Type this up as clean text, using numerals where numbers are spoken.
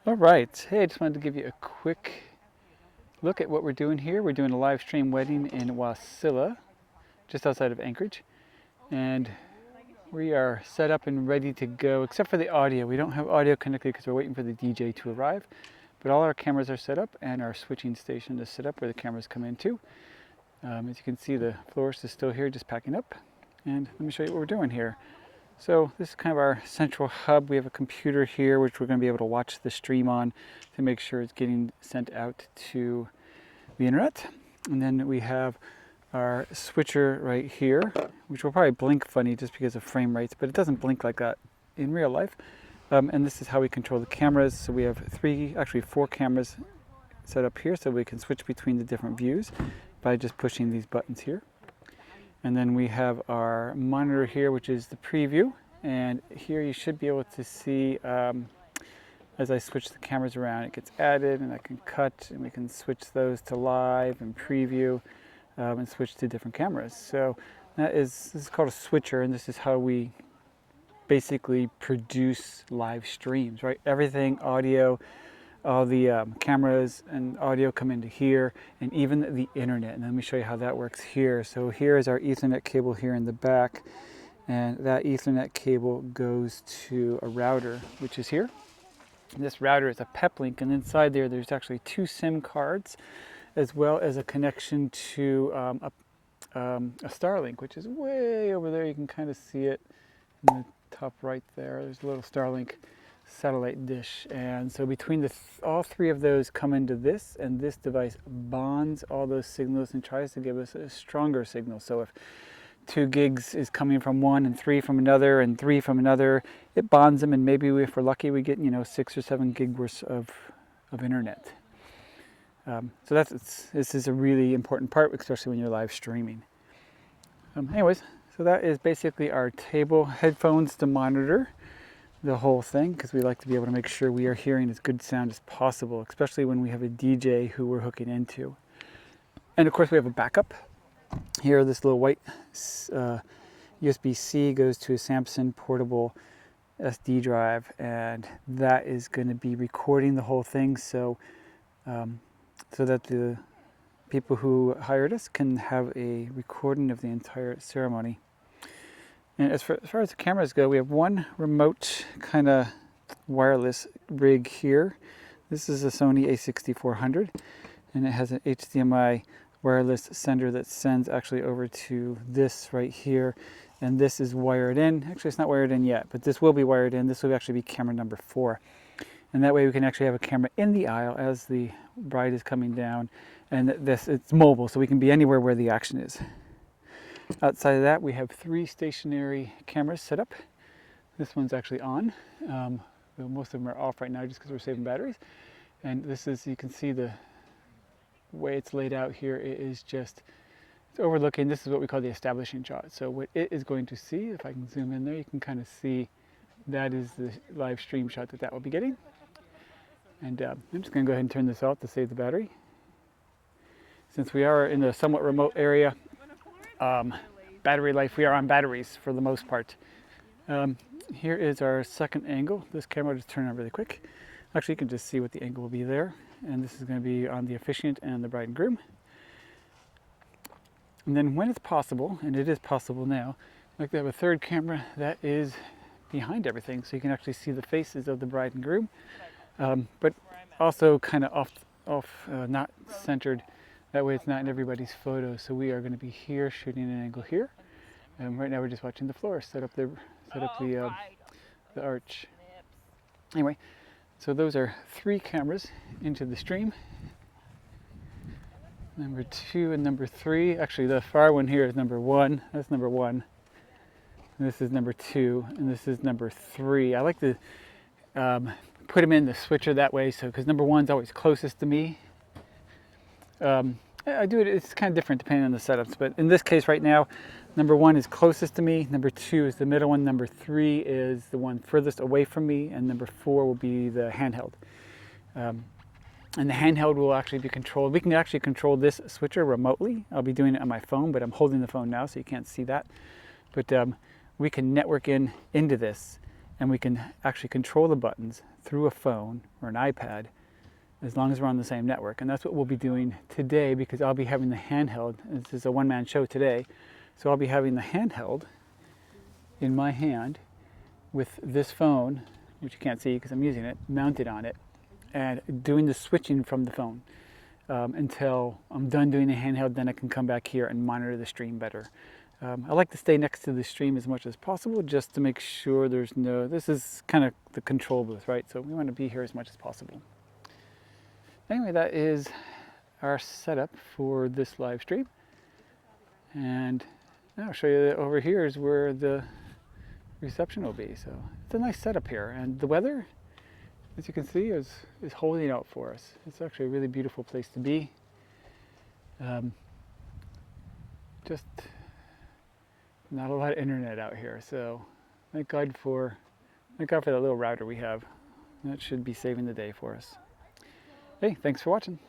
All right. Hey, I just wanted to give you a quick look at what we're doing here. We're doing a live stream wedding in Wasilla, just outside of Anchorage. And we are set up and ready to go, except for the audio. We don't have audio connected because we're waiting for the DJ to arrive. But all our cameras are set up and our switching station is set up where the cameras come in too. As you can see, the florist is still here, just packing up. And let me show you what we're doing here. So this is kind of our central hub. We have a computer here which we're going to be able to watch the stream on to make sure it's getting sent out to the internet. And then we have our switcher right here, which will probably blink funny just because of frame rates, but it doesn't blink like that in real life. And this is how we control the cameras. So we have four cameras set up here so we can switch between the different views by just pushing these buttons here. And then we have our monitor here, which is the preview. And here you should be able to see, as I switch the cameras around, it gets added and I can cut and we can switch those to live and preview and switch to different cameras. So this is called a switcher, and this is how we basically produce live streams, right? Everything audio, all the cameras and audio come into here, and even the internet. And let me show you how that works here. So here is our Ethernet cable here in the back, and that Ethernet cable goes to a router, which is here. And this router is a peplink, and inside there's actually 2 SIM cards, as well as a connection to a Starlink, which is way over there. You can kind of see it in the top right there. There's a little Starlink satellite dish, and so between all 3 of those come into this, and this device bonds all those signals and tries to give us a stronger signal. So if 2 gigs is coming from one and 3 from another and 3 from another, it bonds them, and maybe if we're lucky we get 6 or 7 gig worth of internet. So this is a really important part, especially when you're live streaming. Anyways, so that is basically our table headphones to monitor the whole thing, because we like to be able to make sure we are hearing as good sound as possible, especially when we have a DJ who we're hooking into. And of course we have a backup. Here, this little white USB-C goes to a Samsung portable SD drive, and that is going to be recording the whole thing, so that the people who hired us can have a recording of the entire ceremony. And as far as the cameras go, we have one remote kind of wireless rig here. This is a Sony a6400, and it has an HDMI wireless sender that sends actually over to this right here. And this is wired in. Actually, it's not wired in yet, but this will be wired in. This will actually be camera number 4. And that way we can actually have a camera in the aisle as the bride is coming down. And it's mobile, so we can be anywhere where the action is. Outside of that, we have 3 stationary cameras set up. This one's actually on. Most of them are off right now just because we're saving batteries. And this is, you can see the way it's laid out here. It's overlooking, this is what we call the establishing shot. So what it is going to see, if I can zoom in there, you can kind of see that is the live stream shot that will be getting. And I'm just going to go ahead and turn this off to save the battery. Since we are in a somewhat remote area, battery life, we are on batteries for the most part. Here is our second angle. This camera will just turn on really quick. Actually, you can just see what the angle will be there. And this is going to be on the officiant and the bride and groom. And then when it's possible, and it is possible now, I like to have a third camera that is behind everything, so you can actually see the faces of the bride and groom, but also kind of off, not centered. That way it's not in everybody's photo. So we are going to be here shooting an angle here. And right now we're just watching the florist set up the arch. Anyway, so those are 3 cameras into the stream. Number 2 and number 3. Actually, the far one here is number 1. That's number 1. And this is number 2, and this is number 3. I like to put them in the switcher that way, so because number 1's always closest to me. I do it, it's kind of different depending on the setups, but in this case right now, number 1 is closest to me, number 2 is the middle one, number 3 is the one furthest away from me, and number 4 will be the handheld. And the handheld will actually be controlled. We can actually control this switcher remotely. I'll be doing it on my phone, but I'm holding the phone now so you can't see that. But we can network into this, and we can actually control the buttons through a phone or an iPad as long as we're on the same network. And that's what we'll be doing today, because I'll be having the handheld. This is a one-man show today, so I'll be having the handheld in my hand with this phone, which you can't see because I'm using it, mounted on it, and doing the switching from the phone until I'm done doing the handheld. Then I can come back here and monitor the stream better. I like to stay next to the stream as much as possible, just to make sure there's no, this is kind of the control booth, right? So we want to be here as much as possible. Anyway, that is our setup for this live stream. And now I'll show you that over here is where the reception will be. So it's a nice setup here. And the weather, as you can see, is holding out for us. It's actually a really beautiful place to be. Just not a lot of internet out here, so thank God for that little router we have. That should be saving the day for us. Hey, thanks for watching.